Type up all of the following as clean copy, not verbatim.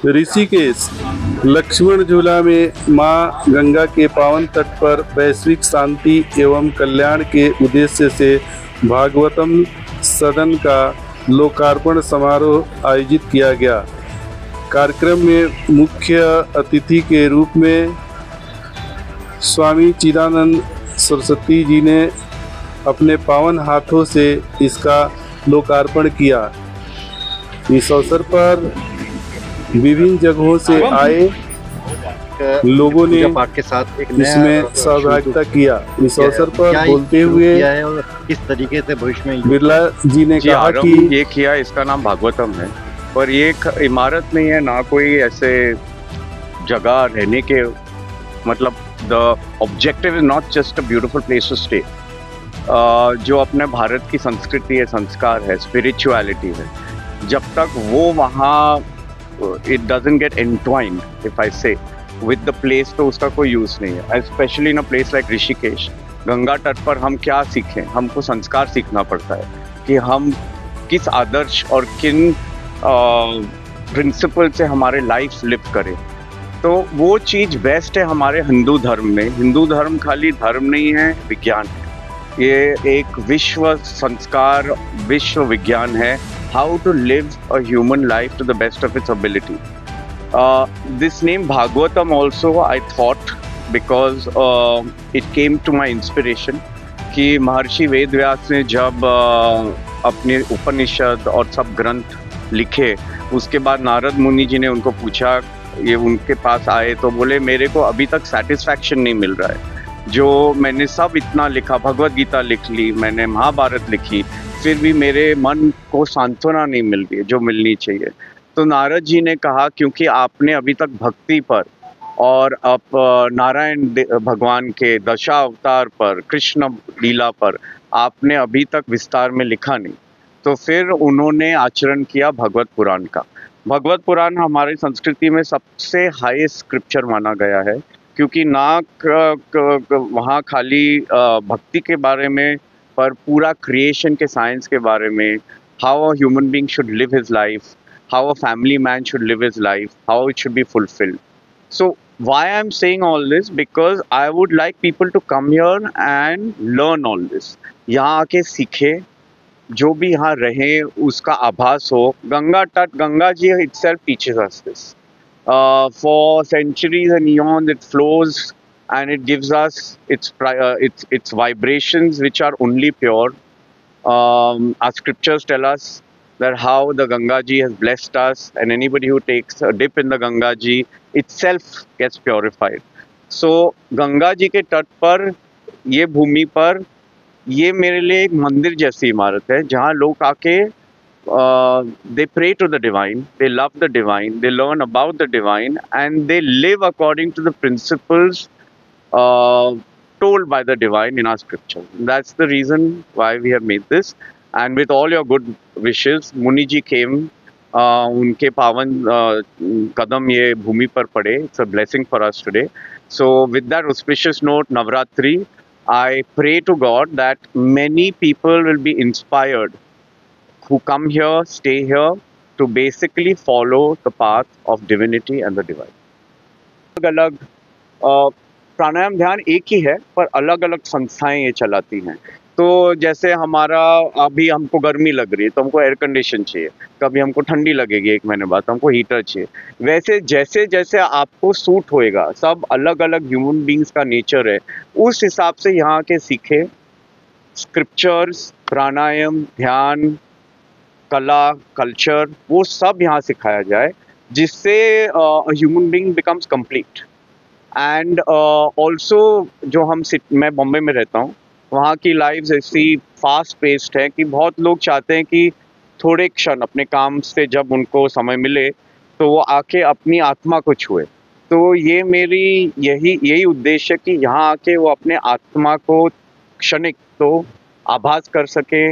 ऋषिकेश लक्ष्मण झूला में मां गंगा के पावन तट पर वैश्विक शांति एवं कल्याण के उद्देश्य से भागवतम सदन का लोकार्पण समारोह आयोजित किया गया। कार्यक्रम में मुख्य अतिथि के रूप में स्वामी चिदानंद सरस्वती जी ने अपने पावन हाथों से इसका लोकार्पण किया। इस अवसर पर विभिन्न जगहों से आए लोगों ने पाठ के साथ एक इसमें सहभागिता किया। इस अवसर पर बोलते हुए किस तरीके से भविष्य में बिरला जी ने कहा कि ये किया, इसका नाम भागवतम है, पर ये एक इमारत नहीं है, ना कोई ऐसे जगह रहने के, मतलब the objective is not just a beautiful place to stay. जो अपने भारत की संस्कृति है, संस्कार है, स्पिरिचुअलिटी है, जब तक वो वहाँ it doesn't get entwined, if I say, with the place, तो उसका कोई यूज़ नहीं है। Especially in a place like Rishikesh, Ganga तट पर हम क्या सीखें? हमको संस्कार सीखना पड़ता है कि हम किस आदर्श और किन प्रिंसिपल से हमारे लाइफ लिव करें। तो वो चीज़ बेस्ट है हमारे हिंदू धर्म में। हिंदू धर्म खाली धर्म नहीं है, विज्ञान है। ये एक विश्व संस्कार, विश्व विज्ञान है। How to live a human life to the best of its ability. This name Bhagavatam also I thought because it came to my inspiration कि महर्षि वेद व्यास ने जब अपने उपनिषद और सब ग्रंथ लिखे, उसके बाद नारद मुनि जी ने उनको पूछा, ये उनके पास आए तो बोले मेरे को अभी तक सेटिस्फैक्शन नहीं मिल रहा है। जो मैंने सब इतना लिखा, भगवत गीता लिख ली, मैंने महाभारत लिखी, फिर भी मेरे मन को सांत्वना नहीं मिल रही है जो मिलनी चाहिए। तो नारद जी ने कहा क्योंकि आपने अभी तक भक्ति पर और अब नारायण भगवान के दशावतार पर, कृष्ण लीला पर आपने अभी तक विस्तार में लिखा नहीं, तो फिर उन्होंने आचरण किया भगवत पुराण का। भगवत पुराण हमारी संस्कृति में सबसे हाईएस्ट स्क्रिप्चर माना गया है, क्योंकि ना वहाँ खाली भक्ति के बारे में, पर पूरा क्रिएशन के साइंस के बारे में, how a human being should live his life, how a family man should live his life, how it should be fulfilled. So why I am saying all this, because I would like people to come here and learn all this. यहाँ आके सीखे, जो भी यहाँ रहे उसका आभास हो। गंगा तट, Ganga ji itself teaches us this. For centuries and eons it flows and it gives us its vibrations which are only pure. Our scriptures tell us that how the Ganga Ji has blessed us, and anybody who takes a dip in the Ganga Ji itself gets purified. So Ganga ji के तट पर, ये भूमि पर, ये मेरे लिए एक मंदिर जैसी इमारत है जहाँ लोग आके they pray to the divine, they love the divine, they learn about the divine, and they live according to the principles told by the divine in our scripture. That's the reason why we have made this. And with all your good wishes, Muni ji came, उनके पावन कदम ये भूमि पर पड़े. It's a blessing for us today. So with that auspicious note, Navratri, I pray to God that many people will be inspired who come here, stay here, to basically follow the path of divinity and the divine. अलग-अलग प्राणायाम ध्यान एक ही है, पर अलग-अलग संस्थाएं ये चलाती हैं। तो जैसे हमारा अभी हमको गर्मी लग रही है तो हमको एयर कंडीशन चाहिए, कभी हमको ठंडी लगेगी 1 महीने बाद तो हमको हीटर चाहिए। वैसे जैसे जैसे आपको सूट होएगा, सब अलग-अलग ह्यूमन बीइंग्स का नेचर है, उस हिसाब से यहाँ के सीखे। स्क्रिप्चर्स, प्राणायाम, ध्यान, कला, कल्चर, वो सब यहाँ सिखाया जाए, जिससे human being becomes complete. And also जो मैं बॉम्बे में रहता हूँ, वहाँ की लाइफ ऐसी फास्ट पेस्ड है कि बहुत लोग चाहते हैं कि थोड़े क्षण अपने काम से जब उनको समय मिले तो वो आके अपनी आत्मा को छुए। तो ये मेरी यही उद्देश्य है कि यहाँ आके वो अपने आत्मा को क्षणिक तो आभास कर सके,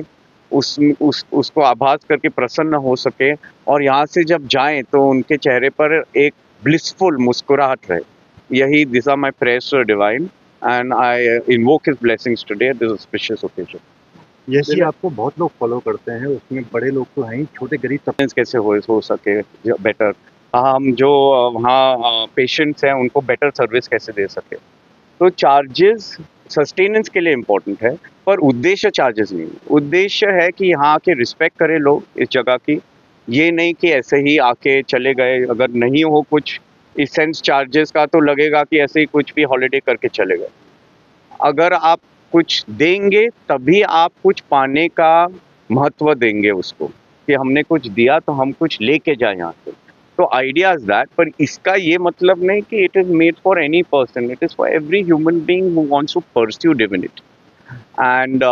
उसको आभास करके प्रसन्न हो सके, और यहाँ से जब जाएं तो उनके चेहरे पर एक ब्लिसफुल मुस्कुराहट रहे। यही this are my prayers to the divine and I invoke his blessings today at this auspicious occasion. जैसे आपको बहुत लोग फॉलो करते हैं, उसमें बड़े लोग तो हैं ही, छोटे गरीब कैसे हो सके बेटर, हम जो वहाँ पेशेंट्स हैं उनको बेटर सर्विस कैसे दे सके। तो चार्जेस सस्टेनेंस के लिए इम्पोर्टेंट है, पर उद्देश्य चार्जेस नहीं। उद्देश्य है कि यहाँ आके रिस्पेक्ट करें लोग इस जगह की, ये नहीं कि ऐसे ही आके चले गए। अगर नहीं हो कुछ इस सेंस चार्जेस का तो लगेगा कि ऐसे ही कुछ भी हॉलिडे करके चले गए। अगर आप कुछ देंगे तभी आप कुछ पाने का महत्व देंगे उसको, कि हमने कुछ दिया तो हम कुछ लेके जाए यहाँ से। तो आइडिया इज दैट, पर इसका ये मतलब नहीं कि it is made for any person, it is for every human being who wants to pursue divinity. And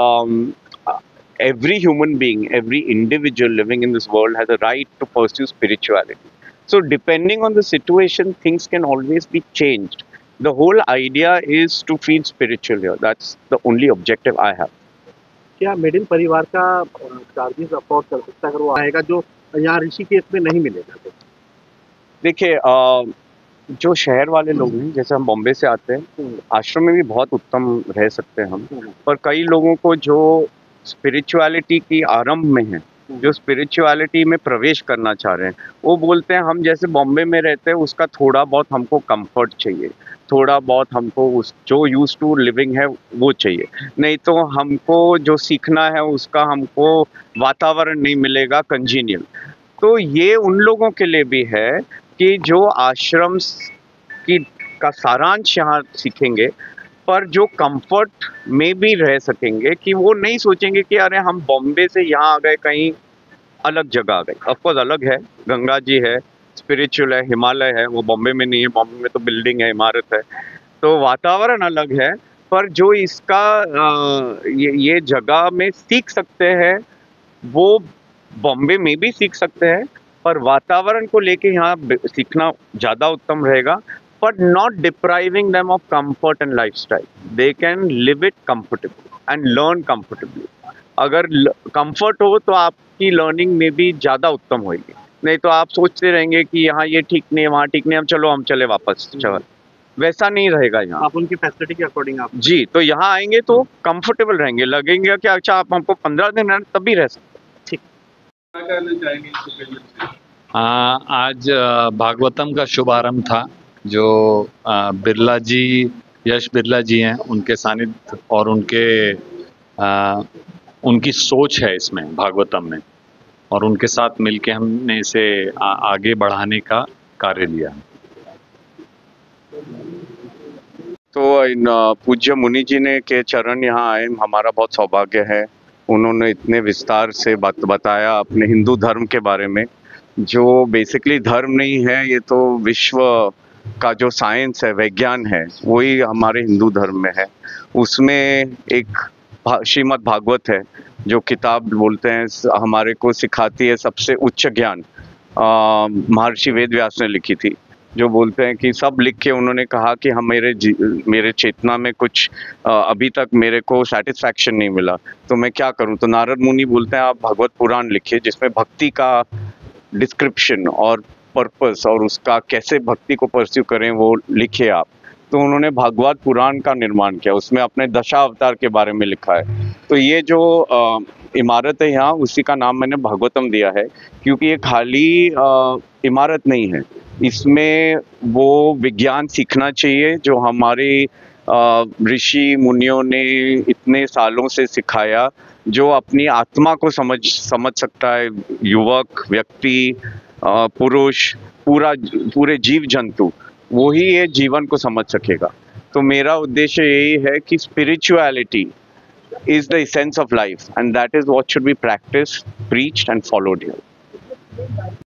every human being, every individual living in this world has a right to pursue spirituality. So depending on the situation, things can always be changed. The whole idea is to feel spiritual here. That's the only objective I have. क्या middle परिवार का charges afford कर सकता है अगर वो आएगा, जो यहाँ ऋषिकेश में नहीं मिलेगा? तो देखिए, जो शहर वाले लोग हैं, जैसे हम बॉम्बे से आते हैं, आश्रम में भी बहुत उत्तम रह सकते हैं हम, पर कई लोगों को जो स्पिरिचुअलिटी की आरंभ में है, जो स्पिरिचुअलिटी में प्रवेश करना चाह रहे हैं, वो बोलते हैं हम जैसे बॉम्बे में रहते हैं उसका थोड़ा बहुत हमको कंफर्ट चाहिए, थोड़ा बहुत हमको उस जो यूज टू लिविंग है वो चाहिए, नहीं तो हमको जो सीखना है उसका हमको वातावरण नहीं मिलेगा कंजीनियल। तो ये उन लोगों के लिए भी है कि जो आश्रम की का सारांश यहाँ सीखेंगे, पर जो कंफर्ट में भी रह सकेंगे, कि वो नहीं सोचेंगे कि अरे हम बॉम्बे से यहाँ आ गए, कहीं अलग जगह आ गए। ऑफकोर्स अलग है, गंगा जी है, स्पिरिचुअल है, हिमालय है, वो बॉम्बे में नहीं है। बॉम्बे में तो बिल्डिंग है, इमारत है, तो वातावरण अलग है। पर जो इसका ये जगह में सीख सकते हैं वो बॉम्बे में भी सीख सकते हैं, पर वातावरण को लेके यहाँ सीखना ज़्यादा उत्तम रहेगा। But not depriving them of comfort and lifestyle. They can live it comfortably and learn comfortably. अगर comfort हो तो आपकी learning में भी ज़्यादा उत्तम होगी, नहीं तो आप सोचते रहेंगे कि यहाँ ये ठीक नहीं है, वहाँ ठीक नहीं है, हम चले वापस। वैसा नहीं रहेगा यहाँ। आप उनकी फैसिलिटी के अकॉर्डिंग आप जी, तो यहाँ आएंगे तो कंफर्टेबल रहेंगे, लगेंगे कि अच्छा आप हमको 15 दिन रहना तभी रह सकते। आज भागवतम का शुभारंभ था, जो बिरला जी, यश बिरला जी हैं, उनके सानिध्य और उनकी सोच है इसमें भागवतम में, और उनके साथ मिलके हमने इसे आगे बढ़ाने का कार्य लिया। तो इन पूज्य मुनि जी ने के चरण यहाँ आए, हमारा बहुत सौभाग्य है। उन्होंने इतने विस्तार से बताया अपने हिंदू धर्म के बारे में, जो बेसिकली धर्म नहीं है, ये तो विश्व का जो साइंस है, विज्ञान है, वही हमारे हिंदू धर्म में है। उसमें एक श्रीमद् भागवत है जो किताब बोलते हैं हमारे को सिखाती है सबसे उच्च ज्ञान। महर्षि वेद व्यास ने लिखी थी, जो बोलते हैं कि सब लिख के उन्होंने कहा कि हम मेरे चेतना में कुछ अभी तक मेरे को सेटिस्फैक्शन नहीं मिला, तो मैं क्या करूं। तो नारद मुनि बोलते हैं आप भगवत पुराण लिखिए, जिसमें भक्ति का डिस्क्रिप्शन और पर्पस और उसका कैसे भक्ति को परस्यू करें वो लिखिए आप। तो उन्होंने भागवत पुराण का निर्माण किया, उसमें अपने दशावतार के बारे में लिखा है। तो ये जो इमारत है यहाँ, उसी का नाम मैंने भागवतम दिया है, क्योंकि ये खाली इमारत नहीं है, इसमें वो विज्ञान सीखना चाहिए जो हमारे ऋषि मुनियों ने इतने सालों से सिखाया, जो अपनी आत्मा को समझ सकता है, युवक, व्यक्ति, पुरुष, पूरे जीव जंतु, वो ही ये जीवन को समझ सकेगा। तो मेरा उद्देश्य यही है कि spirituality is the essence of life, and that is what should be practiced, preached and followed here.